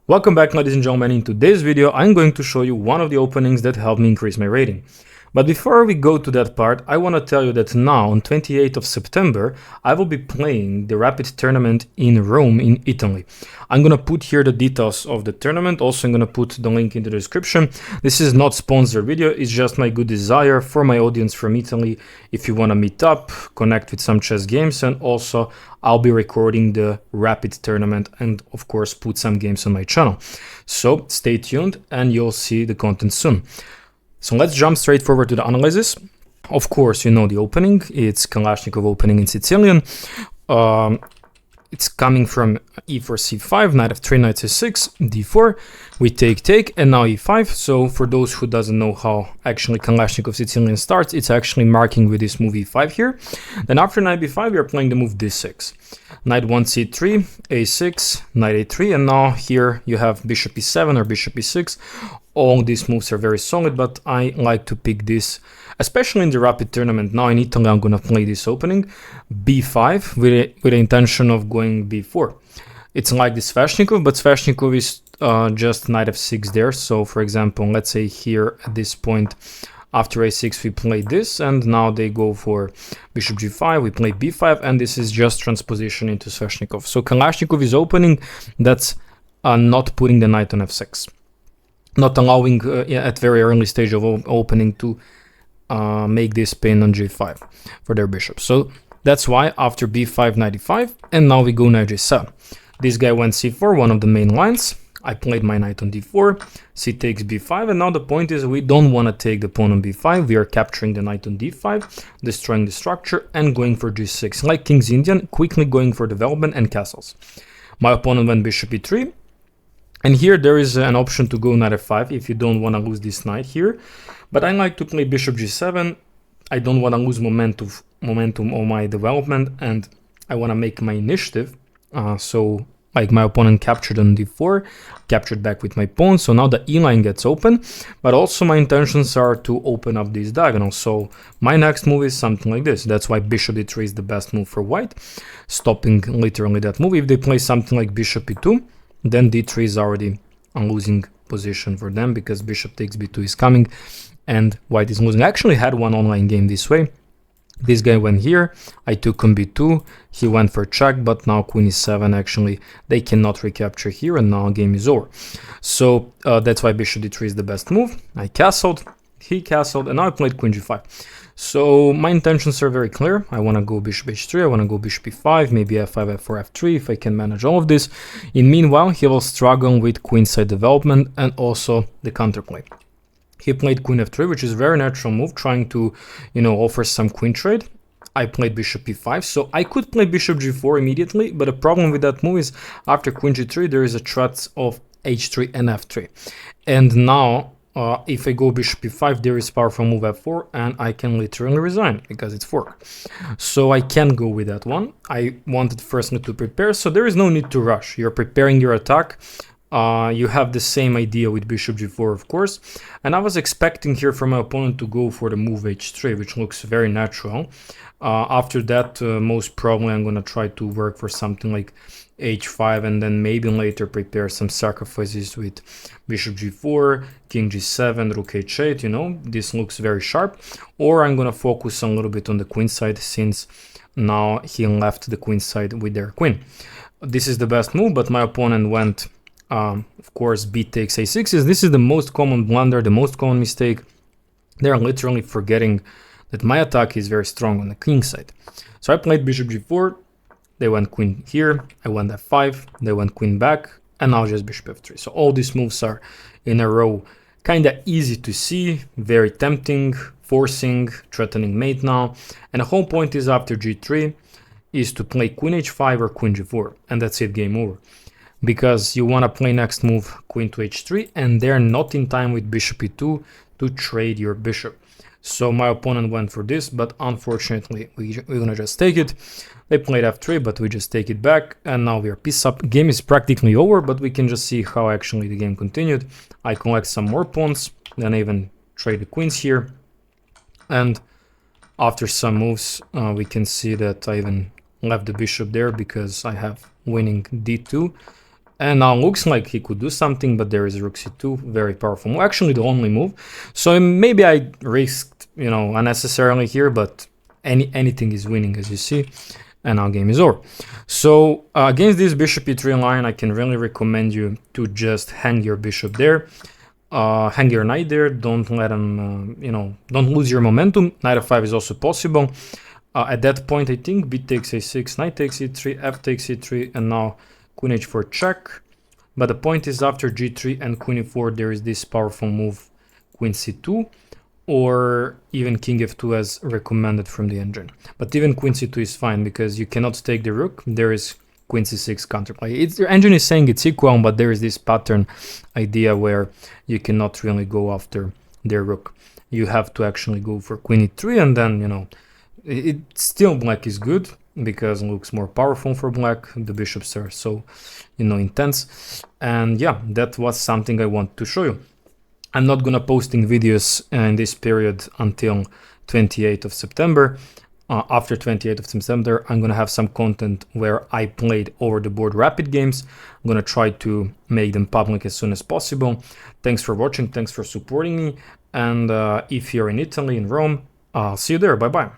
Welcome back, ladies and gentlemen. In today's video, I'm going to show you one of the openings that helped me increase my rating. But before we go to that part, I want to tell you that now, on 28th of September, I will be playing the Rapid Tournament in Rome, in Italy. I'm going to put here the details of the tournament. Also, I'm going to put the link in the description. This is not sponsored video. It's just my good desire for my audience from Italy. If you want to meet up, connect with some chess games, and also I'll be recording the Rapid Tournament and, of course, put some games on my channel. So stay tuned and you'll see the content soon. So let's jump straight forward to the analysis. Of course, you know the opening. It's Kalashnikov opening in Sicilian. It's coming from e4, c5, knight f3, knight c6, d4. We take, and now e5. So for those who doesn't know how actually Kalashnikov Sicilian starts, it's actually marking with this move e5 here. Then after knight b5, we are playing the move d6. Knight 1, c3, a6, knight a3, and now here you have bishop e7 or bishop e6. All these moves are very solid, but I like to pick this, especially in the Rapid Tournament. Now in Italy, I'm going to play this opening, b5, with the intention of going b4. It's like this Sveshnikov, but Sveshnikov is just knight f6 there. So, for example, let's say here at this point, after a6, we play this, and now they go for bishop g5, we play b5, and this is just transposition into Sveshnikov. So Kalashnikov is opening, that's not putting the knight on f6. Not allowing at very early stage of opening to make this pin on g5 for their bishop. So that's why after b5, knight e5, and now we go knight g7. This guy went c4, one of the main lines. I played my knight on d4, c takes b5, and now the point is we don't want to take the pawn on b5. We are capturing the knight on d5, destroying the structure, and going for g6. Like King's Indian, quickly going for development and castles. My opponent went bishop e3. And here there is an option to go knight f5 if you don't want to lose this knight here. But I like to play bishop g7. I don't want to lose momentum on my development, and I want to make my initiative. So like my opponent captured on d4, captured back with my pawn. So now the e-line gets open, but also my intentions are to open up these diagonals. So my next move is something like this. That's why bishop d3 is the best move for white, stopping literally that move. If they play something like bishop e2, then d3 is already a losing position for them, because bishop takes b2 is coming and white is losing. I actually had one online game this way. This guy went here, I took on b2, he went for check, but now queen e7, actually they cannot recapture here, and now game is over. So that's why bishop d3 is the best move. I castled, he castled, and now I played queen g5. So my intentions are very clear. I want to go bishop h3, I want to go bishop e5, maybe f5, f4, f3, if I can manage all of this. In meanwhile, he will struggle with queenside development and also the counterplay. He played queen f3, which is a very natural move, trying to, offer some queen trade. I played bishop e5, so I could play bishop g4 immediately, but the problem with that move is after queen g3, there is a threat of h3 and f3. And now, if I go bishop e5, there is powerful move f4, and I can literally resign because it's fork. So I can't go with that one. I wanted firstly to prepare, so there is no need to rush. You're preparing your attack. You have the same idea with bishop g4, of course. And I was expecting here from my opponent to go for the move h3, which looks very natural. After that, most probably I'm going to try to work for something like h5, and then maybe later prepare some sacrifices with bishop g4, king g7, rook h8, this looks very sharp. Or I'm going to focus a little bit on the queen side, since now he left the queen side with their queen. This is the best move, but my opponent went, of course, b takes a6. This is the most common blunder, the most common mistake. They're literally forgetting that my attack is very strong on the king side. So I played bishop g4, they went queen here, I went f5, they went queen back, and now just bishop f3. So all these moves are in a row, kind of easy to see, very tempting, forcing, threatening mate now. And the whole point is after g3 is to play queen h5 or queen g4, and that's it, game over. Because you want to play next move queen to h3, and they're not in time with bishop e2 to trade your bishop. So my opponent went for this, but unfortunately we're gonna just take it. They played f3, but we just take it back, and now we are piece up. Game is practically over, but we can just see how actually the game continued. I collect some more pawns, then I even trade the queens here, and after some moves we can see that I even left the bishop there because I have winning d2. And now looks like he could do something, but there is rook c2, very powerful move. Actually, the only move. So maybe I risked, unnecessarily here, but anything is winning, as you see. And now game is over. So against this bishop e3 line, I can really recommend you to just hang your bishop there. Hang your knight there. Don't let him, don't lose your momentum. Knight f5 is also possible. At that point, I think b takes a6, knight takes e3, f takes e3, and now queen h4 check. But the point is, after g3 and queen e4, there is this powerful move, queen c2, or even king f2 as recommended from the engine. But even queen c2 is fine, because you cannot take the rook. There is queen c6 counterplay. The engine is saying it's equal, but there is this pattern idea where you cannot really go after their rook. You have to actually go for queen e3, and then, it still black is good, because it looks more powerful for black. The bishops are so, intense. And yeah, that was something I want to show you. I'm not gonna posting videos in this period until 28th of September. After 28th of September, I'm gonna have some content where I played over the board rapid games. I'm gonna try to make them public as soon as possible. Thanks for watching, thanks for supporting me. And if you're in Italy, in Rome, I'll see you there. Bye bye.